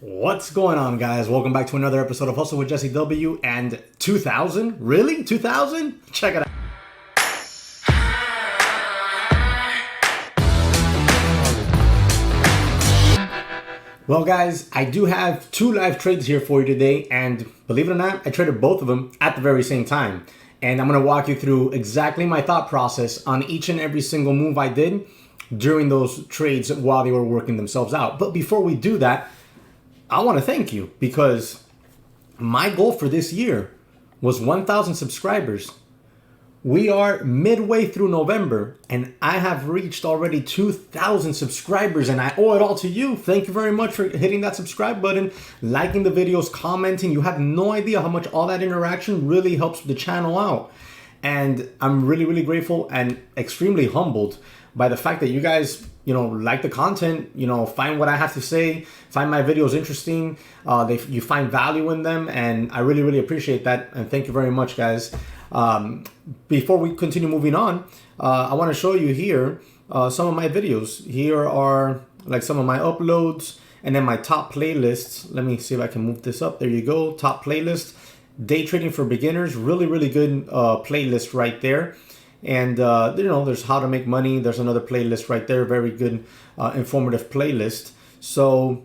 What's going on, guys? Welcome back to another episode of Hustle with Jesse W. And 2000? Really? 2000? Check it out. Well, guys, I do have two live trades here for you today, and believe it or not, I traded both of them at the very same time. And I'm going to walk you through exactly my thought process on each and every single move I did during those trades while they were working themselves out. But before we do that, I want to thank you because my goal for this year was 1,000 subscribers. We are midway through November and I have reached already 2,000 subscribers, and I owe it all to you. Thank you very much for hitting that subscribe button, liking the videos, commenting. You have no idea how much all that interaction really helps the channel out. And I'm really, really grateful and extremely humbled by the fact that you guys, like the content, find what I have to say, find my videos interesting, you find value in them, and I really, really appreciate that, and thank you very much, guys. Before we continue moving on, I want to show you here some of my videos. Here are like some of my uploads, and then my top playlists. Let me see if I can move this up. There you go, top playlist. Day trading for beginners, really, really good playlist right there. And there's how to make money. There's another playlist right there, very good informative playlist. So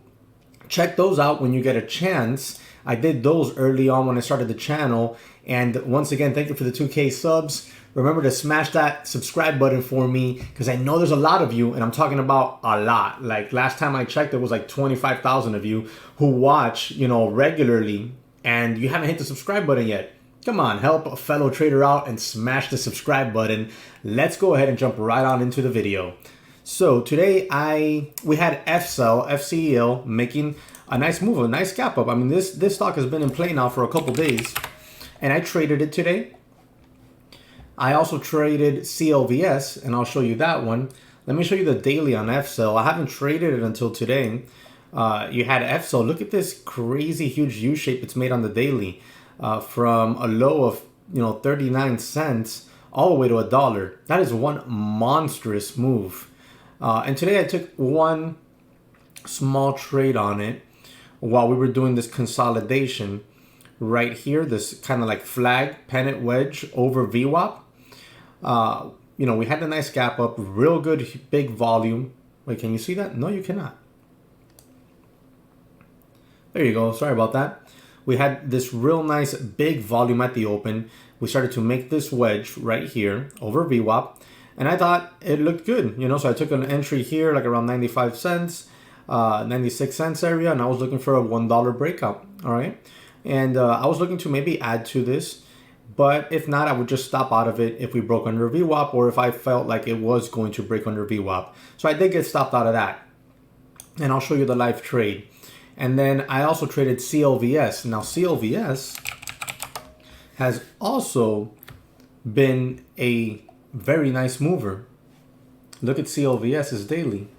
check those out when you get a chance. I did those early on when I started the channel. And once again, thank you for the 2K subs. Remember to smash that subscribe button for me, because I know there's a lot of you, and I'm talking about a lot. Like last time I checked, there was like 25,000 of you who watch, regularly, and you haven't hit the subscribe button yet. Come on, help a fellow trader out and smash the subscribe button. Let's go ahead and jump right on into the video. So today we had FCEL making a nice move, a nice gap up. I mean, this stock has been in play now for a couple days, and I traded it today. I also traded CLVS, and I'll show you that one. Let me show you the daily on FCEL. I haven't traded it until today. You had FCEL. Look at this crazy huge U shape it's made on the daily. From a low of 39 cents all the way to $1. That is one monstrous move. And today I took one small trade on it while we were doing this consolidation right here. This kind of like flag pennant wedge over VWAP. We had a nice gap up, real good big volume. Wait, can you see that? No, you cannot. There you go. Sorry about that. We had this real nice big volume at the open. We started to make this wedge right here over VWAP, and I thought it looked good, so I took an entry here like around 95 cents, 96 cents area, and I was looking for a $1 breakout. All right, and I was looking to maybe add to this, but if not, I would just stop out of it if we broke under VWAP, or if I felt like it was going to break under VWAP. So I did get stopped out of that, and I'll show you the live trade. And then I also traded CLVS. Now CLVS has also been a very nice mover. Look at CLVS's daily.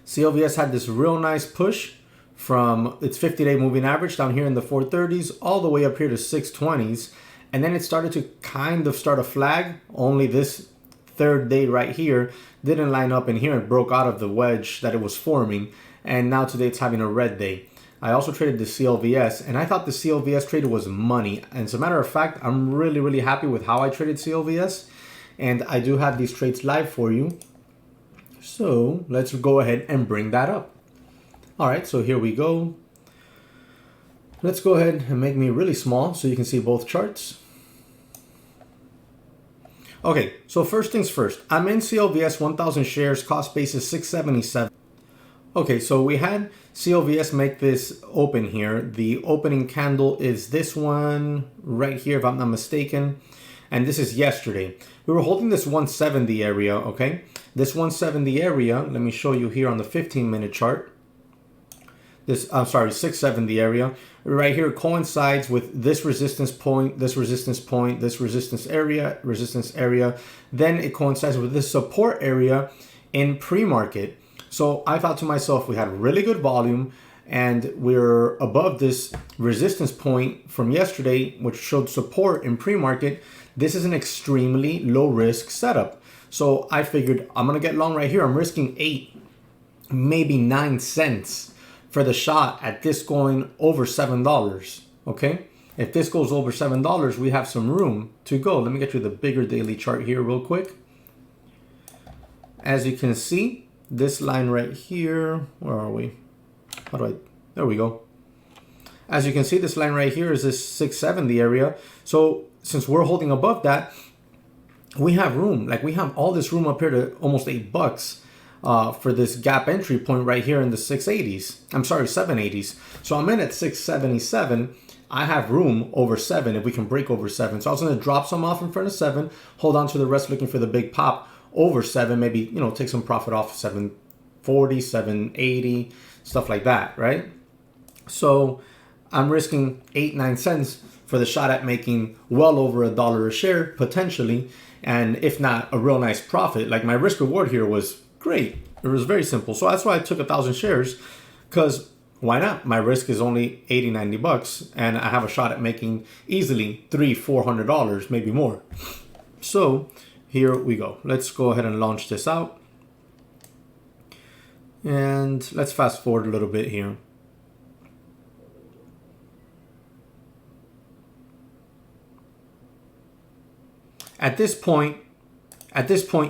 CLVS had this real nice push from its 50-day moving average down here in the 430s all the way up here to 620s. And then it started to kind of start a flag. Only this third day right here didn't line up in here and broke out of the wedge that it was forming. And now today it's having a red day. I also traded the CLVS, and I thought the CLVS trade was money. And as a matter of fact, I'm really, really happy with how I traded CLVS. And I do have these trades live for you. So let's go ahead and bring that up. All right, so here we go. Let's go ahead and make me really small so you can see both charts. Okay, so first things first. I'm in CLVS, 1,000 shares, cost basis 677. Okay, so we had CLVS make this open here. The opening candle is this one right here, if I'm not mistaken. And this is yesterday. We were holding this 170 area, okay? This 170 area, let me show you here on the 15-minute chart. This, 670 area. Right here coincides with this resistance point, this resistance point, this resistance area. Then it coincides with this support area in pre-market. So I thought to myself, we had really good volume, and we're above this resistance point from yesterday, which showed support in pre-market. This is an extremely low risk setup. So I figured I'm going to get long right here. I'm risking 8, maybe 9 cents for the shot at this going over $7, okay? If this goes over $7, we have some room to go. Let me get you the bigger daily chart here real quick. As you can see, this line right here, where are we? There we go. As you can see, this line right here is this 670 area. So since we're holding above that, we have room. Like, we have all this room up here to almost $8 for this gap entry point right here in the 680s. I'm sorry, 780s. So I'm in at 677. I have room over 7 if we can break over 7. So I was going to drop some off in front of 7, hold on to the rest looking for the big pop over 7, maybe, you know, take some profit off 740, 780, stuff like that, right? So I'm risking 8-9 cents for the shot at making well over $1 a share potentially, and if not a real nice profit. Like, my risk reward here was great. It was very simple. So that's why I took 1,000 shares, because why not? My risk is only 80-90 bucks, and I have a shot at making easily $300-400, maybe more. So here we go. Let's go ahead and launch this out, and let's fast forward a little bit here. At this point,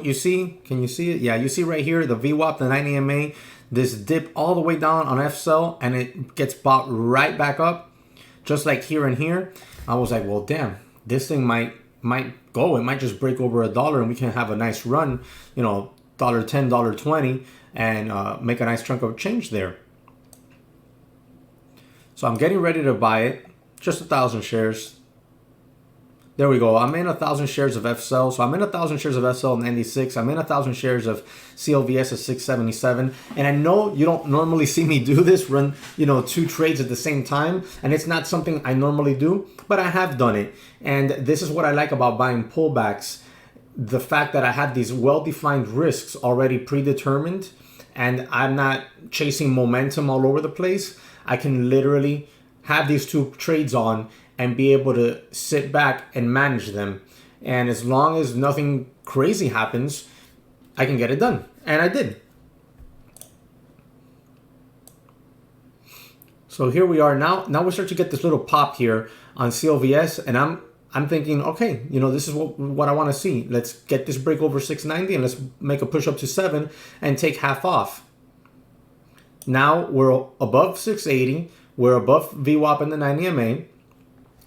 you see, can you see it? Yeah, you see right here, the VWAP, the 90 MA, this dip all the way down on FCEL, and it gets bought right back up, just like here and here. I was like, well, damn, this thing might go. It might just break over $1, and we can have a nice run, you know, $1.10, $1.20, and make a nice chunk of change there. So I'm getting ready to buy it, just 1,000 shares. There we go. I'm in 1,000 shares of FCEL. So I'm in 1,000 shares of FCEL at 96. I'm in 1,000 shares of CLVS at 677. And I know you don't normally see me do this, run, you know, 2 trades at the same time. And it's not something I normally do, but I have done it. And this is what I like about buying pullbacks. The fact that I have these well-defined risks already predetermined, and I'm not chasing momentum all over the place. I can literally have these 2 trades on and be able to sit back and manage them. And as long as nothing crazy happens, I can get it done. And I did. So here we are now. Now we start to get this little pop here on CLVS, and I'm thinking, okay, you know, this is what I want to see. Let's get this break over 690, and let's make a push up to 7 and take half off. Now we're above 680. We're above VWAP in the 90 MA.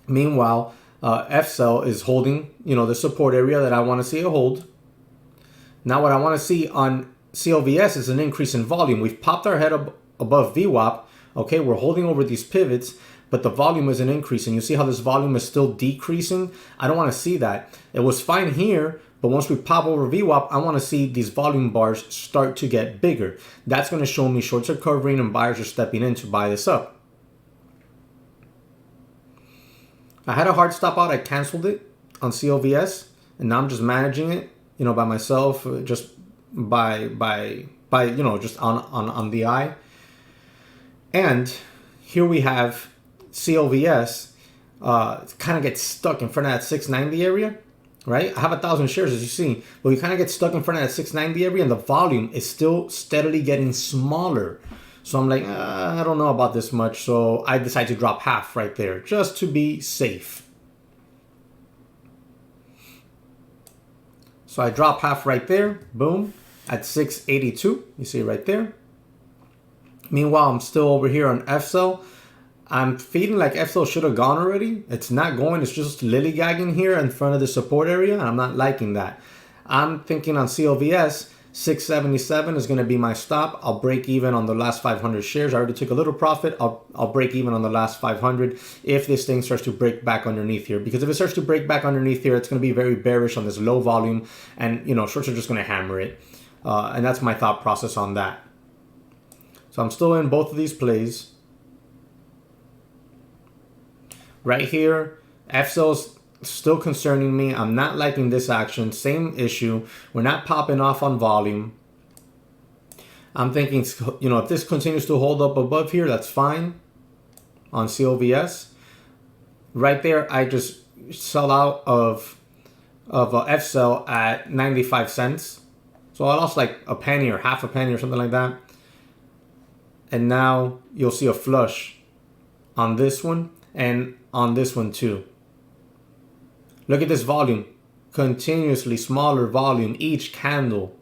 Meanwhile, FCEL is holding, you know, the support area that I want to see it hold. Now what I want to see on CLVS is an increase in volume. We've popped our head up above VWAP. Okay, we're holding over these pivots, but the volume isn't increasing. You see how this volume is still decreasing? I don't want to see that. It was fine here, but once we pop over VWAP, I want to see these volume bars start to get bigger. That's going to show me shorts are covering and buyers are stepping in to buy this up. I had a hard stop out. I canceled it on CLVS, and now I'm just managing it, you know, by myself, just by you know, just on the eye. And here we have CLVS kind of gets stuck in front of that 690 area, right? I have 1,000 shares, as you see, but we kind of get stuck in front of that 690 area, and the volume is still steadily getting smaller. So I'm like, I don't know about this much. So I decided to drop half right there just to be safe. So I drop half right there. Boom. At 682. You see it right there. Meanwhile, I'm still over here on FCEL. I'm feeling like FCEL should have gone already. It's not going. It's just lillygagging here in front of the support area. And I'm not liking that. I'm thinking on CLVS. 677 is going to be my stop. I'll break even on the last 500 shares. I already took a little profit. I'll break even on the last 500 if this thing starts to break back underneath here. Because if it starts to break back underneath here, it's going to be very bearish on this low volume, and you know, shorts are just going to hammer it. And that's my thought process on that. So I'm still in both of these plays. Right here, FCEL's still concerning me. I'm not liking this action. Same issue. We're not popping off on volume. I'm thinking, you know, if this continues to hold up above here, that's fine on CLVS. Right there, I just sell out of FCEL at 95 cents. So I lost like a penny or half a penny or something like that. And now you'll see a flush on this one and on this one too. Look at this volume, continuously smaller volume each candle.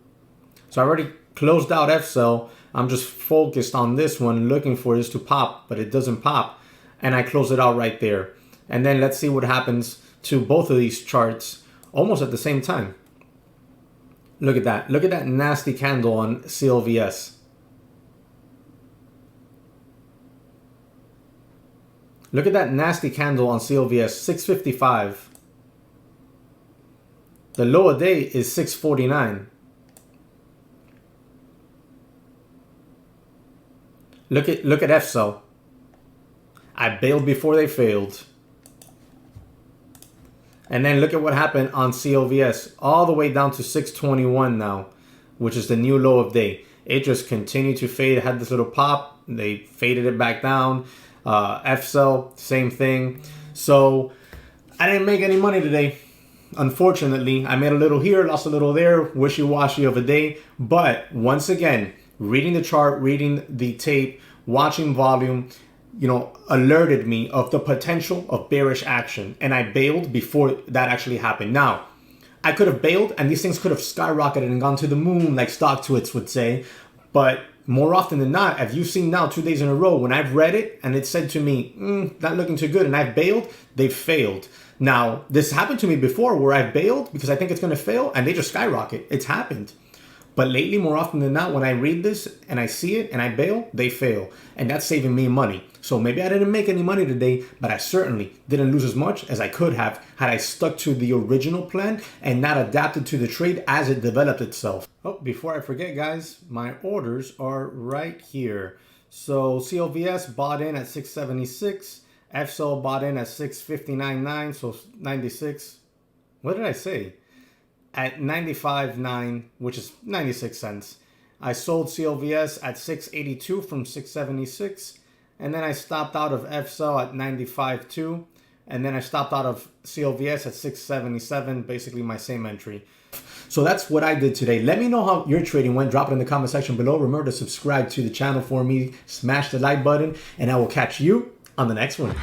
So I already closed out FCEL. I'm just focused on this one, looking for this to pop, but it doesn't pop. And I close it out right there. And then let's see what happens to both of these charts almost at the same time. Look at that. Look at that nasty candle on CLVS. Look at that nasty candle on CLVS, 655. The low of day is 649. Look at FCEL. I bailed before they failed. And then look at what happened on CLVS, all the way down to 621 now, which is the new low of day. It just continued to fade. It had this little pop. They faded it back down. FCEL, same thing. So I didn't make any money today. Unfortunately, I made a little here, lost a little there, wishy-washy of a day. But once again, reading the chart, reading the tape, watching volume, alerted me of the potential of bearish action. And I bailed before that actually happened. Now, I could have bailed and these things could have skyrocketed and gone to the moon like stock twits would say. But more often than not, as you've seen now 2 days in a row, when I've read it and it said to me, not looking too good, and I've bailed, they've failed. Now, this happened to me before where I bailed because I think it's going to fail and they just skyrocket. It's happened. But lately, more often than not, when I read this and I see it and I bail, they fail. And that's saving me money. So maybe I didn't make any money today, but I certainly didn't lose as much as I could have had I stuck to the original plan and not adapted to the trade as it developed itself. Oh, before I forget, guys, my orders are right here. So CLVS bought in at 676. FCEL bought in at 659.9, so 96. What did I say? At 95.9, which is 96 cents. I sold CLVS at 682 from 676. And then I stopped out of FCEL at 95.2. And then I stopped out of CLVS at 677, basically my same entry. So that's what I did today. Let me know how your trading went. Drop it in the comment section below. Remember to subscribe to the channel for me. Smash the like button. And I will catch you on the next one.